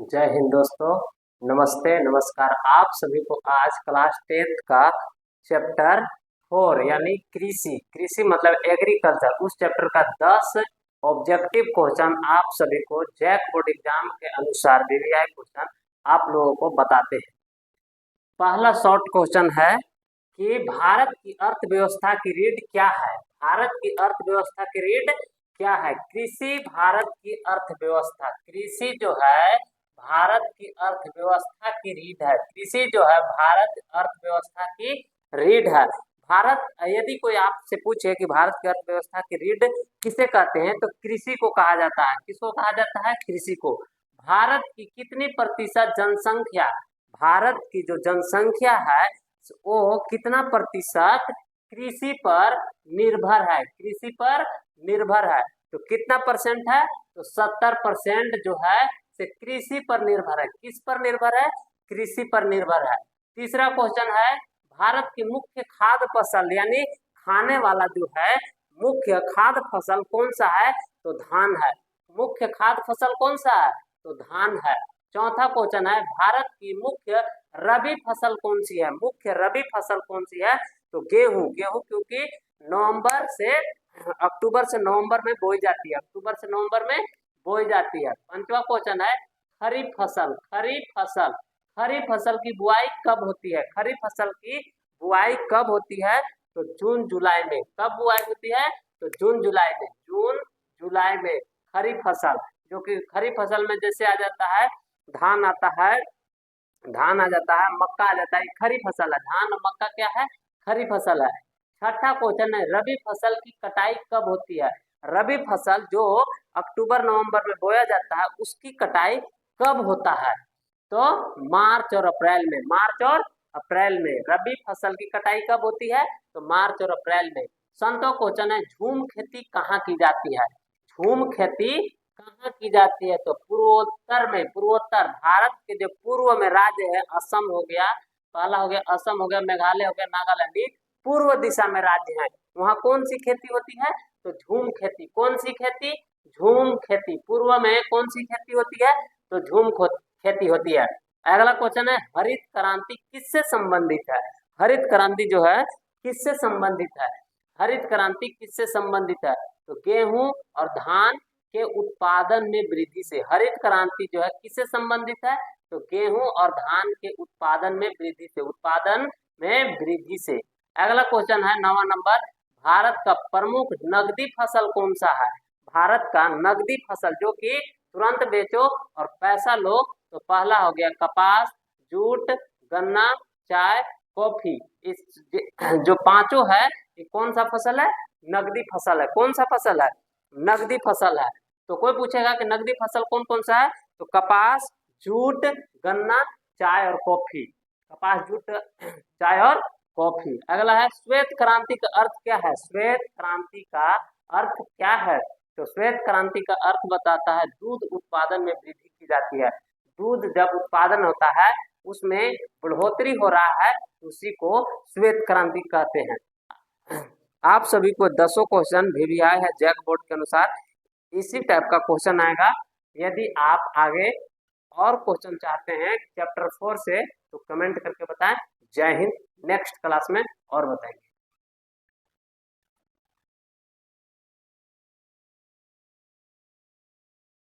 जय हिंद दोस्तों। नमस्ते नमस्कार आप सभी को। आज क्लास 10th का चैप्टर 4 यानी कृषि कृषि मतलब एग्रीकल्चर उस चैप्टर का 10 ऑब्जेक्टिव क्वेश्चन आप सभी को जैक बोर्ड एग्जाम के अनुसार वीवीआई क्वेश्चन आप लोगों को बताते हैं। पहला शॉर्ट क्वेश्चन है कि भारत की अर्थव्यवस्था की रीढ़ क्या है। भारत की अर्थव्यवस्था की रीढ़ क्या है? कृषि भारत की अर्थव्यवस्था। कृषि जो है भारत की अर्थव्यवस्था की रीढ़ है। कृषि जो है भारत अर्थव्यवस्था की रीढ़ है। भारत, यदि कोई आपसे पूछे कि भारत की अर्थव्यवस्था की रीढ़ किसे कहते हैं तो कृषि को कहा जाता है। किसको कहा जाता है? कृषि को। भारत की कितनी प्रतिशत जनसंख्या, भारत की जो जनसंख्या है वो कितना प्रतिशत कृषि पर निर्भर है? कृषि पर निर्भर है। तो कितना परसेंट है? तो 70% जो है से कृषि पर निर्भर है। किस पर निर्भर है? कृषि पर निर्भर है। तीसरा क्वेश्चन है भारत की मुख्य खाद्य फसल यानी खाने वाला जो है मुख्य खाद्य फसल कौन सा है? तो धान है। मुख्य खाद्य फसल कौन सा है? तो धान है। चौथा क्वेश्चन है भारत की मुख्य रबी फसल कौन सी है? मुख्य रबी फसल कौन सी है? तो गेहूं। गेहूं क्योंकि अक्टूबर से नवंबर में बोई जाती है। अक्टूबर से नवंबर में बोई जाती है। पांचवा क्वेश्चन है खरीफ फसल। खरीफ फसल, खरीफ फसल की बुआई कब होती है? खरीफ फसल की बुआई कब होती है? तो जून जुलाई में। कब बुआई होती है? तो जून जुलाई में। जून जुलाई में खरीफ फसल, जो कि खरीफ फसल में जैसे आ जाता है धान आता है, धान आ जाता है, मक्का आ जाता है, खरीफ फसल है। धान और मक्का क्या है? खरीफ फसल है। छठा क्वेश्चन है रबी फसल की कटाई कब होती है? रबी फसल जो अक्टूबर नवंबर में बोया जाता है उसकी कटाई कब होता है? तो मार्च और अप्रैल में। मार्च और अप्रैल में रबी फसल की कटाई कब होती है? तो मार्च और अप्रैल में। संतो क्वेश्चन है झूम खेती कहाँ की जाती है? झूम खेती कहाँ की जाती है? तो पूर्वोत्तर में। पूर्वोत्तर भारत के जो पूर्व में राज्य है, असम हो गया, पहला हो गया असम हो गया, मेघालय हो गया, नागालैंड, पूर्व दिशा में राज्य है। वहाँ कौन सी खेती होती है? तो झूम खेती। कौन सी खेती? झूम खेती। पूर्व में कौन सी खेती होती है? तो झूम खेती होती है। अगला क्वेश्चन है हरित क्रांति किससे संबंधित है? हरित क्रांति जो है किससे संबंधित है? हरित क्रांति किससे संबंधित है? तो गेहूं और धान के उत्पादन में वृद्धि से। हरित क्रांति जो है किससे संबंधित है? तो गेहूं और धान के उत्पादन में वृद्धि से। उत्पादन में वृद्धि से। अगला क्वेश्चन है 9वां नंबर भारत का प्रमुख नकदी फसल कौन सा है? भारत का नकदी फसल जो कि तुरंत बेचो और पैसा लो, तो पहला हो गया कपास, जूट, गन्ना, चाय, कॉफी। इस जो पांचों है ये कौन सा फसल है? नकदी फसल है। कौन सा फसल है? नकदी फसल है। तो कोई पूछेगा कि नकदी फसल कौन कौन सा है? तो कपास, जूट, गन्ना, चाय और कॉफी। कपास, जूट, चाय और कॉफी। अगला है श्वेत क्रांति का अर्थ क्या है? श्वेत क्रांति का अर्थ क्या है? तो श्वेत क्रांति का अर्थ बताता है दूध उत्पादन में वृद्धि की जाती है। दूध जब उत्पादन होता है उसमें बढ़ोतरी हो रहा है, उसी को श्वेत क्रांति कहते हैं। आप सभी को 10 क्वेश्चन वीवीआई है जैक बोर्ड के अनुसार इसी टाइप का क्वेश्चन आएगा। यदि आप आगे और क्वेश्चन चाहते हैं चैप्टर 4 से तो कमेंट करके बताएं। जय हिंद। नेक्स्ट क्लास में और बताएंगे।